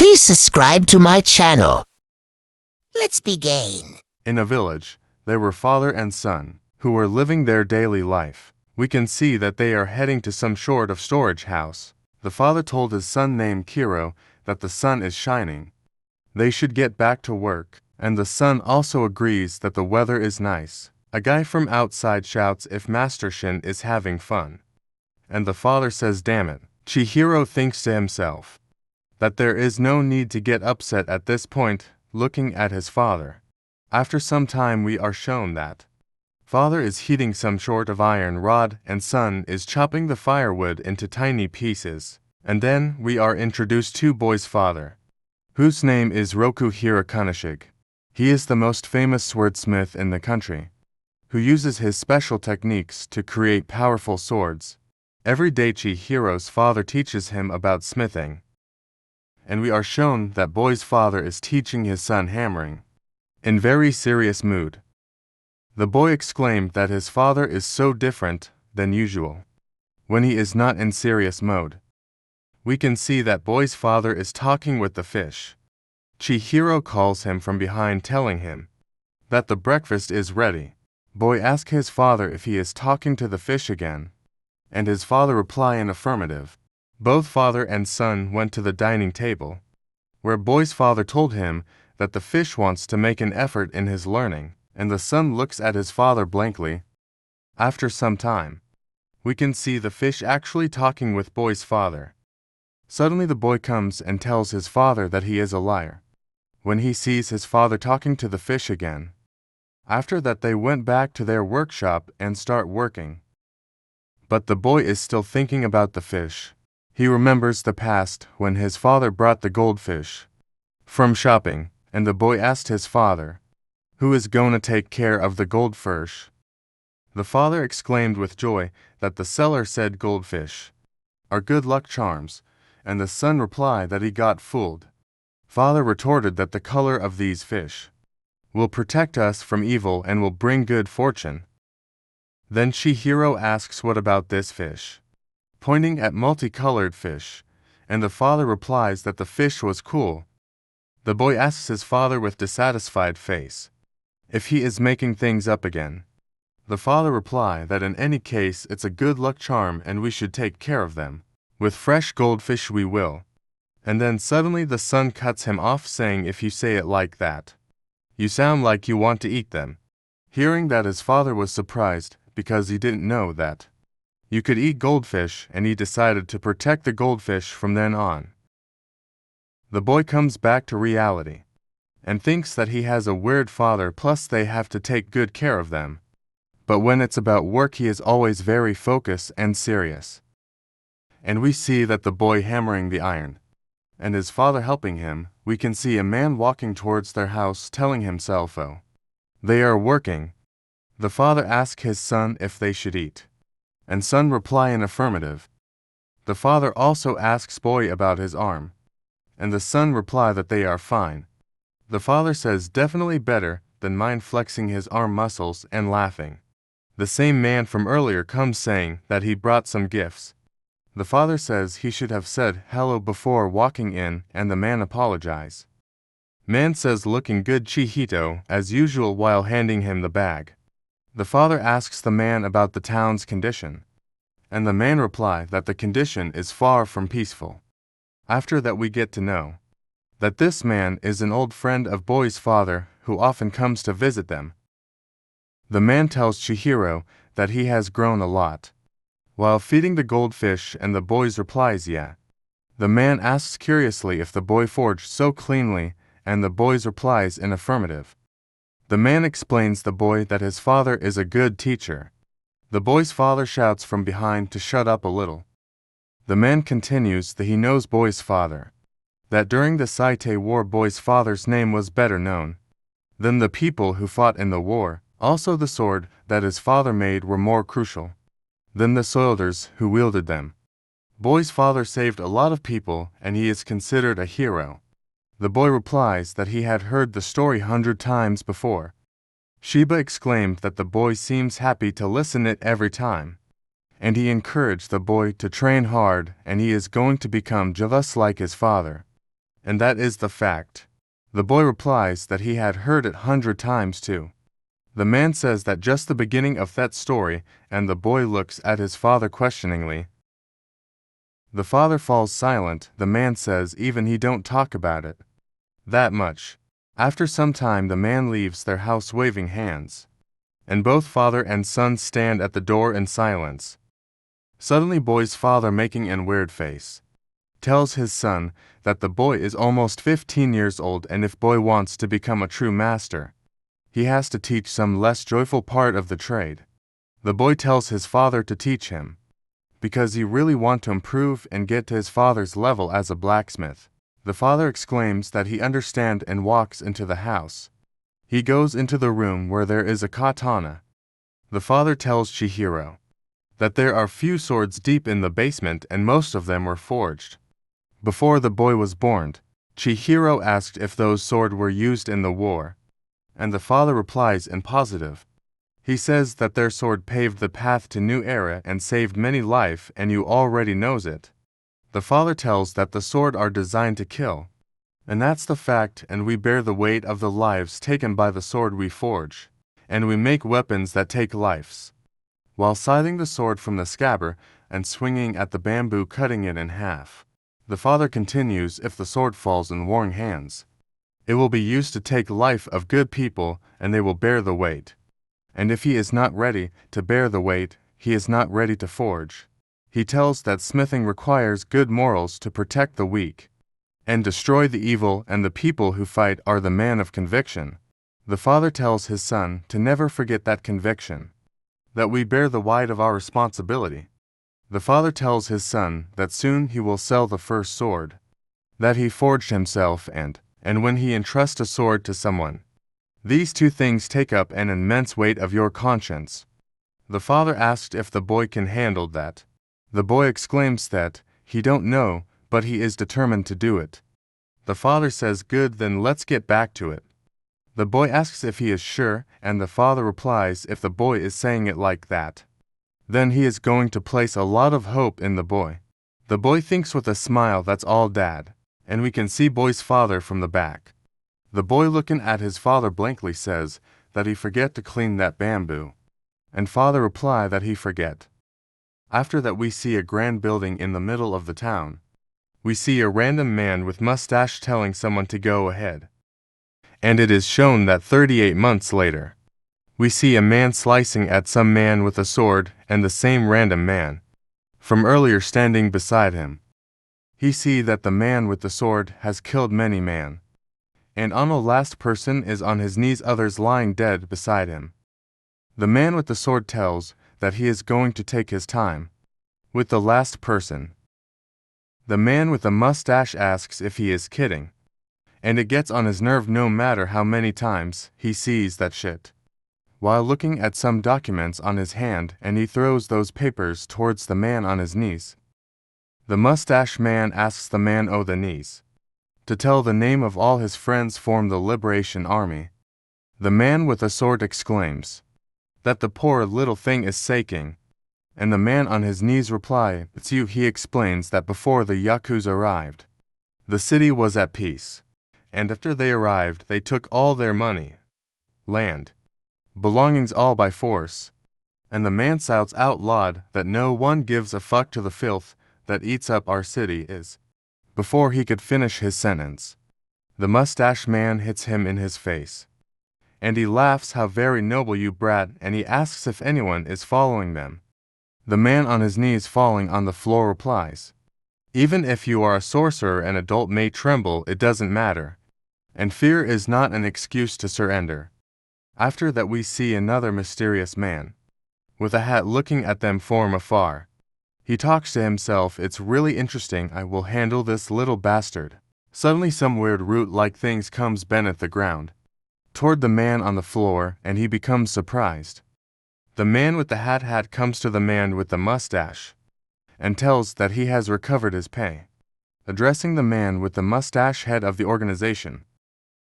Please subscribe to my channel. Let's begin. In a village, there were father and son, who were living their daily life. We can see that they are heading to some sort of storage house. The father told his son named Kiro that the sun is shining. They should get back to work, and the son also agrees that the weather is nice. A guy from outside shouts if Master Shin is having fun. And the father says, "Damn it." Chihiro thinks to himself that there is no need to get upset at this point, looking at his father. After some time we are shown that father is heating some sort of iron rod and son is chopping the firewood into tiny pieces. And then we are introduced to boy's father, whose name is Roku Hirakanashig. He is the most famous swordsmith in the country, who uses his special techniques to create powerful swords. Every day Chihiro's father teaches him about smithing. And we are shown that boy's father is teaching his son hammering. In very serious mood, the boy exclaimed that his father is so different than usual when he is not in serious mode. We can see that boy's father is talking with the fish. Chihiro calls him from behind telling him that the breakfast is ready. Boy asks his father if he is talking to the fish again, and his father reply in affirmative. Both father and son went to the dining table, where boy's father told him that the fish wants to make an effort in his learning, and the son looks at his father blankly. After some time, we can see the fish actually talking with boy's father. Suddenly the boy comes and tells his father that he is a liar, when he sees his father talking to the fish again. After that they went back to their workshop and start working. But the boy is still thinking about the fish. He remembers the past when his father brought the goldfish from shopping, and the boy asked his father, "Who is going to take care of the goldfish?" The father exclaimed with joy that the seller said goldfish are good luck charms, and the son replied that he got fooled. Father retorted that the color of these fish will protect us from evil and will bring good fortune. Then Chihiro asks what about this fish, pointing at multicolored fish, and the father replies that the fish was cool. The boy asks his father with dissatisfied face if he is making things up again. The father replies that in any case it's a good luck charm and we should take care of them. With fresh goldfish we will. And then suddenly the son cuts him off saying, "If you say it like that, you sound like you want to eat them." Hearing that, his father was surprised because he didn't know that you could eat goldfish, and he decided to protect the goldfish from then on. The boy comes back to reality and thinks that he has a weird father, plus they have to take good care of them. But when it's about work he is always very focused and serious. And we see that the boy hammering the iron, and his father helping him. We can see a man walking towards their house telling himself, "Oh, they are working." The father asks his son if they should eat, and son reply in affirmative. The father also asks boy about his arm, and the son reply that they are fine. The father says definitely better than mine, flexing his arm muscles and laughing. The same man from earlier comes saying that he brought some gifts. The father says he should have said hello before walking in, and the man apologizes. Man says looking good Chihito as usual while handing him the bag. The father asks the man about the town's condition, and the man replies that the condition is far from peaceful. After that we get to know that this man is an old friend of boy's father who often comes to visit them. The man tells Chihiro that he has grown a lot while feeding the goldfish, and the boy's replies yeah. The man asks curiously if the boy forged so cleanly, and the boy's replies in affirmative. The man explains the boy that his father is a good teacher. The boy's father shouts from behind to shut up a little. The man continues that he knows boy's father, that during the Saite War boy's father's name was better known than the people who fought in the war. Also the sword that his father made were more crucial than the soldiers who wielded them. Boy's father saved a lot of people and he is considered a hero. The boy replies that he had heard the story 100 times before. Shiba exclaimed that the boy seems happy to listen it every time, and he encouraged the boy to train hard and he is going to become just like his father. And that is the fact. The boy replies that he had heard it 100 times too. The man says that just the beginning of that story, and the boy looks at his father questioningly. The father falls silent. The man says even he don't talk about it that much. After some time the man leaves their house waving hands, and both father and son stand at the door in silence. Suddenly boy's father, making an weird face, tells his son that the boy is almost 15 years old, and if boy wants to become a true master, he has to teach some less joyful part of the trade. The boy tells his father to teach him, because he really want to improve and get to his father's level as a blacksmith. The father exclaims that he understands and walks into the house. He goes into the room where there is a katana. The father tells Chihiro that there are few swords deep in the basement and most of them were forged before the boy was born. Chihiro asked if those swords were used in the war, and the father replies in positive. He says that their sword paved the path to new era and saved many life, and you already knows it. The father tells that the sword are designed to kill, and that's the fact, and we bear the weight of the lives taken by the sword we forge, and we make weapons that take lives. While scything the sword from the scabbard and swinging at the bamboo, cutting it in half, the father continues, if the sword falls in warring hands, it will be used to take life of good people, and they will bear the weight. And if he is not ready to bear the weight, he is not ready to forge. He tells that smithing requires good morals to protect the weak and destroy the evil, and the people who fight are the man of conviction. The father tells his son to never forget that conviction, that we bear the weight of our responsibility. The father tells his son that soon he will sell the first sword that he forged himself, and when he entrusts a sword to someone, these two things take up an immense weight of your conscience. The father asked if the boy can handle that. The boy exclaims that he don't know, but he is determined to do it. The father says, good, then let's get back to it. The boy asks if he is sure, and the father replies if the boy is saying it like that, then he is going to place a lot of hope in the boy. The boy thinks with a smile that's all dad, and we can see boy's father from the back. The boy, looking at his father blankly, says that he forget to clean that bamboo, and father reply that he forget. After that we see a grand building in the middle of the town. We see a random man with mustache telling someone to go ahead. And it is shown that 38 months later, we see a man slicing at some man with a sword, and the same random man from earlier standing beside him. He see that the man with the sword has killed many men, and on the last person is on his knees, others lying dead beside him. The man with the sword tells that he is going to take his time with the last person. The man with the mustache asks if he is kidding, and it gets on his nerve no matter how many times he sees that shit. While looking at some documents on his hand, and he throws those papers towards the man on his knees. The mustache man asks the man on the knees to tell the name of all his friends form the Liberation Army. The man with the sword exclaims that the poor little thing is shaking, and the man on his knees reply, it's you. He explains that before the Yakuza arrived, the city was at peace, and after they arrived they took all their money, land, belongings all by force, and the man shouts out loud that no one gives a fuck to the filth that eats up our city is. Before he could finish his sentence, the mustache man hits him in his face, and he laughs, how very noble, you brat, and he asks if anyone is following them. The man on his knees falling on the floor replies, even if you are a sorcerer and adult may tremble, it doesn't matter, and fear is not an excuse to surrender. After that we see another mysterious man with a hat looking at them from afar. He talks to himself, it's really interesting, I will handle this little bastard. Suddenly some weird root-like things comes beneath the ground toward the man on the floor, and he becomes surprised. The man with the hat comes to the man with the mustache and tells that he has recovered his pay. Addressing the man with the mustache, head of the organization,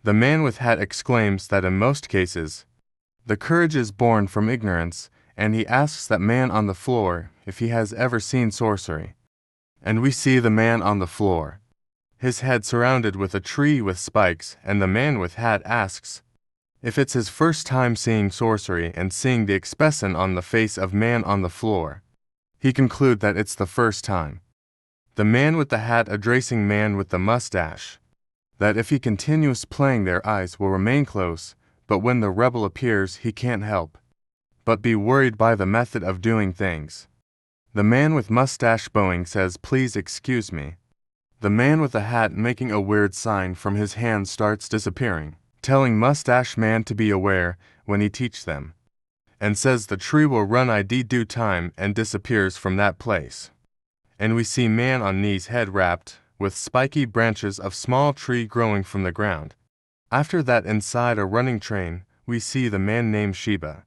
the man with hat exclaims that in most cases, the courage is born from ignorance, and he asks that man on the floor if he has ever seen sorcery. And we see the man on the floor. his head surrounded with a tree with spikes, and the man with hat asks if it's his first time seeing sorcery and seeing the expression on the face of man on the floor. He concludes that it's the first time. The man with the hat addressing man with the mustache, that if he continues playing their eyes will remain closed, but when the rebel appears he can't help but be worried by the method of doing things. The man with mustache bowing says, "Please excuse me." The man with the hat making a weird sign from his hand starts disappearing, telling mustache man to be aware when he teach them, and says the tree will run ID due time and disappears from that place. And we see man on knees, head wrapped, with spiky branches of small tree growing from the ground. After that, inside a running train, we see the man named Shiba.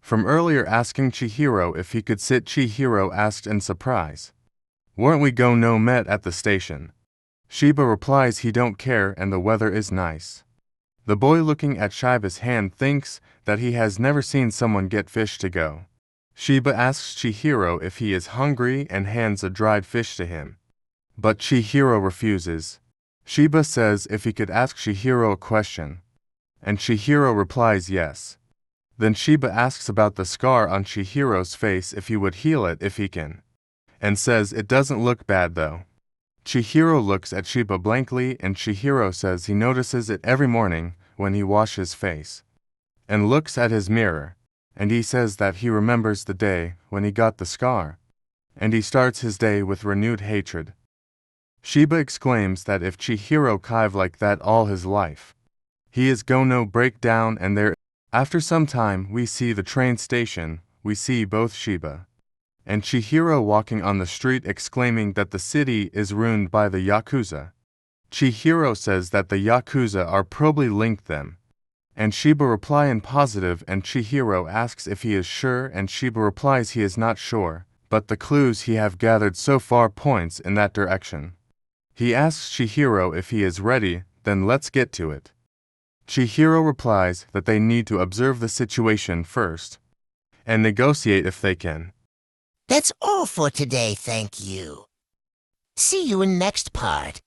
From earlier asking Chihiro if he could sit, Chihiro asked in surprise, "Weren't we go no met at the station?" Shiba replies he don't care and the weather is nice. The boy looking at Shiba's hand thinks that he has never seen someone get fish to go. Shiba asks Chihiro if he is hungry and hands a dried fish to him. But Chihiro refuses. Shiba says if he could ask Chihiro a question, and Chihiro replies yes. Then Shiba asks about the scar on Chihiro's face, if he would heal it if he can, and says it doesn't look bad though. Chihiro looks at Shiba blankly and Chihiro says he notices it every morning when he washes his face, and looks at his mirror, and he says that he remembers the day when he got the scar, and he starts his day with renewed hatred. Shiba exclaims that if Chihiro kive like that all his life, he is gonna break down and there. After some time we see the train station, we see both Shiba and Chihiro walking on the street exclaiming that the city is ruined by the Yakuza. Chihiro says that the Yakuza are probably linked them, and Shiba reply in positive and Chihiro asks if he is sure and Shiba replies he is not sure, but the clues he have gathered so far points in that direction. He asks Chihiro if he is ready, then let's get to it. Chihiro replies that they need to observe the situation first and negotiate if they can. That's all for today, thank you. See you in next part.